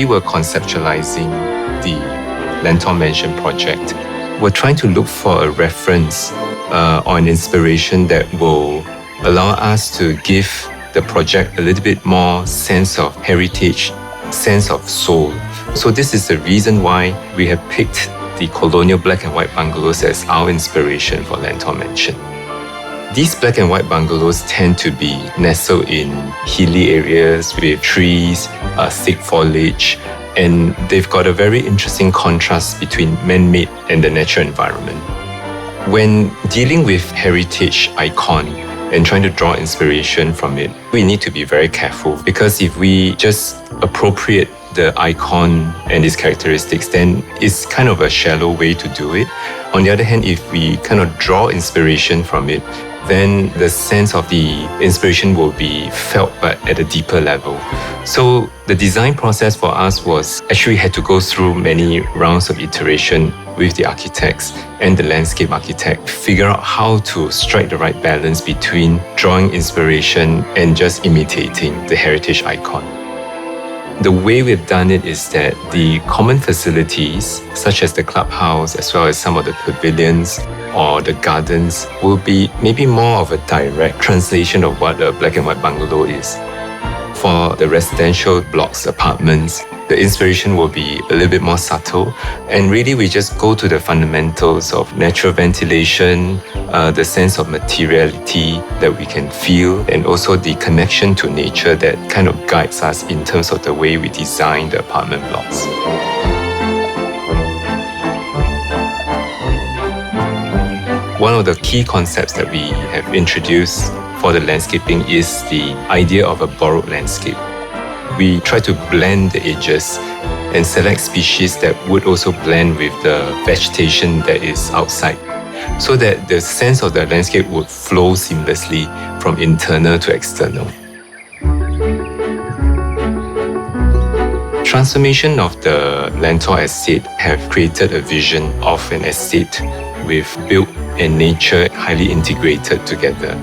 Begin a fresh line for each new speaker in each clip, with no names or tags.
we were conceptualizing the Lentor Mansion project, we're trying to look for a reference or an inspiration that will allow us to give the project a little bit more sense of heritage, sense of soul. So this is the reason why we have picked the colonial black and white bungalows as our inspiration for Lentor Mansion. These black and white bungalows tend to be nestled in hilly areas with trees, thick foliage, and they've got a very interesting contrast between man-made and the natural environment. When dealing with heritage icon and trying to draw inspiration from it, we need to be very careful, because if we just appropriate the icon and its characteristics, then it's kind of a shallow way to do it. On the other hand, if we kind of draw inspiration from it, then the sense of the inspiration will be felt but at a deeper level. So the design process for us was actually had to go through many rounds of iteration with the architects and the landscape architect, figure out how to strike the right balance between drawing inspiration and just imitating the heritage icon. The way we've done it is that the common facilities, such as the clubhouse, as well as some of the pavilions or the gardens, will be maybe more of a direct translation of what a black and white bungalow is. For the residential blocks, apartments, the inspiration will be a little bit more subtle, and really we just go to the fundamentals of natural ventilation, the sense of materiality that we can feel, and also the connection to nature that kind of guides us in terms of the way we design the apartment blocks. One of the key concepts that we have introduced for the landscaping is the idea of a borrowed landscape. We try to blend the edges and select species that would also blend with the vegetation that is outside, so that the sense of the landscape would flow seamlessly from internal to external. Transformation of the Lentor estate have created a vision of an estate with built and nature highly integrated together.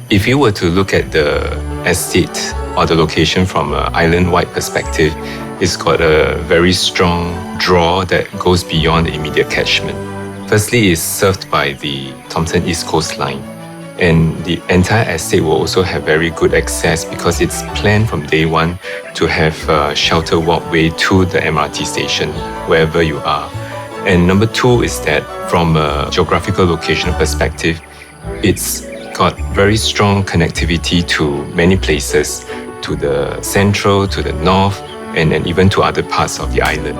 If you were to look at the estate or the location from an island-wide perspective, it's got a very strong draw that goes beyond the immediate catchment. Firstly, it's served by the Thompson East Coast Line, and the entire estate will also have very good access because it's planned from day one to have a shelter walkway to the MRT station wherever you are. And number two is that from a geographical location perspective, it's got very strong connectivity to many places, to the central, to the north, and even to other parts of the island.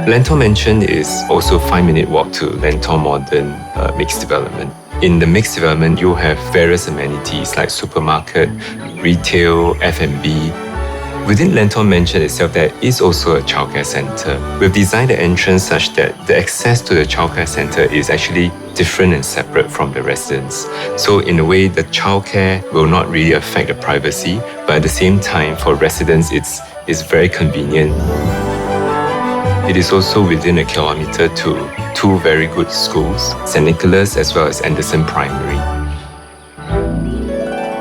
Lentor Mansion is also a 5-minute walk to Lentor Modern Mixed Development. In the mixed development, you have various amenities like supermarket, retail, F&B. Within Lentor Mansion itself, there is also a childcare center. We've designed the entrance such that the access to the childcare center is actually different and separate from the residents. So in a way, the childcare will not really affect the privacy, but at the same time, for residents, it's very convenient. It is also within a kilometer to two very good schools, St. Nicholas as well as Anderson Primary.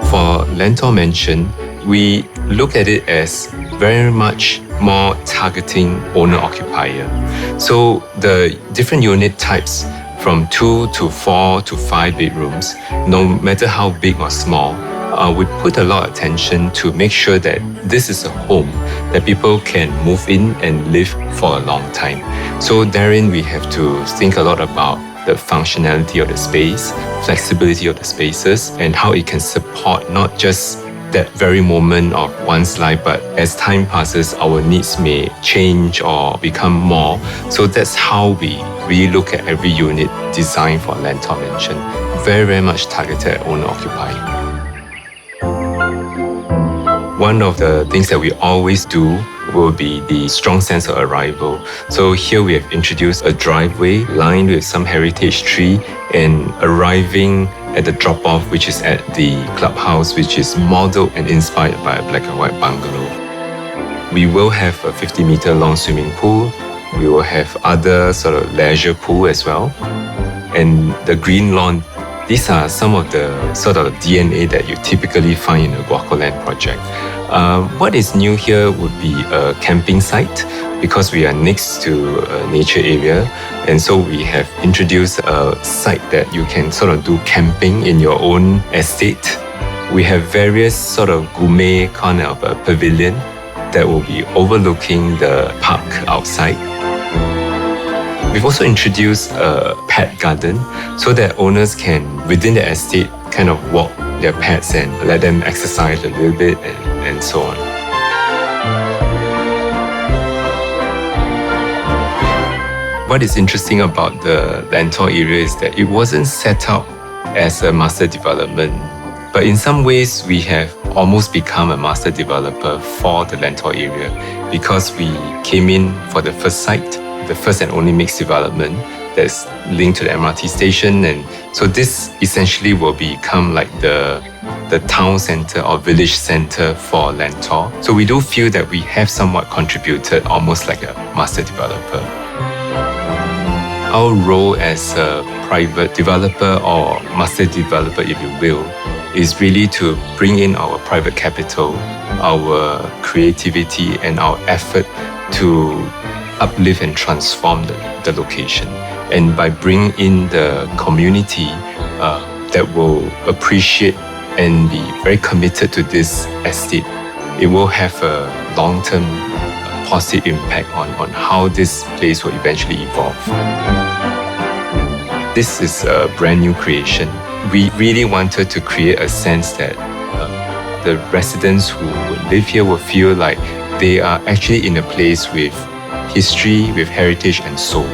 For Lentor Mansion, we look at it as very much more targeting owner-occupier. So the different unit types from 2 to 4 to 5 bedrooms, no matter how big or small, we put a lot of attention to make sure that this is a home that people can move in and live for a long time. So therein we have to think a lot about the functionality of the space, flexibility of the spaces, and how it can support not just that very moment of one's life, but as time passes, our needs may change or become more. So that's how we really look at every unit designed for Lentor Mansion. Very, very much targeted at owner-occupier. One of the things that we always do will be the strong sense of arrival. So here we have introduced a driveway lined with some heritage tree, and arriving at the drop-off, which is at the clubhouse, which is modeled and inspired by a black and white bungalow. We will have a 50-meter long swimming pool. We will have other sort of leisure pool as well. And the green lawn These are some of the sort of DNA that you typically find in a Guacoland project. What is new here would be a camping site, because we are next to a nature area, and so we have introduced a site that you can sort of do camping in your own estate. We have various sort of gourmet kind of a pavilion that will be overlooking the park outside. We've also introduced a pet garden so that owners can, within the estate, kind of walk their pets and let them exercise a little bit and so on. What is interesting about the Lentor area is that it wasn't set up as a master development, but in some ways we have almost become a master developer for the Lentor area, because we came in for the first site, the first and only mixed development that's linked to the MRT station, and so this essentially will become like the town center or village center for Lentor. So we do feel that we have somewhat contributed, almost like a master developer. Our role as a private developer or master developer, if you will, is really to bring in our private capital, our creativity and our effort to uplift and transform the location. And by bringing in the community that will appreciate and be very committed to this estate, it will have a long-term positive impact on how this place will eventually evolve. This is a brand new creation. We really wanted to create a sense that the residents who live here will feel like they are actually in a place with history, with heritage and soul.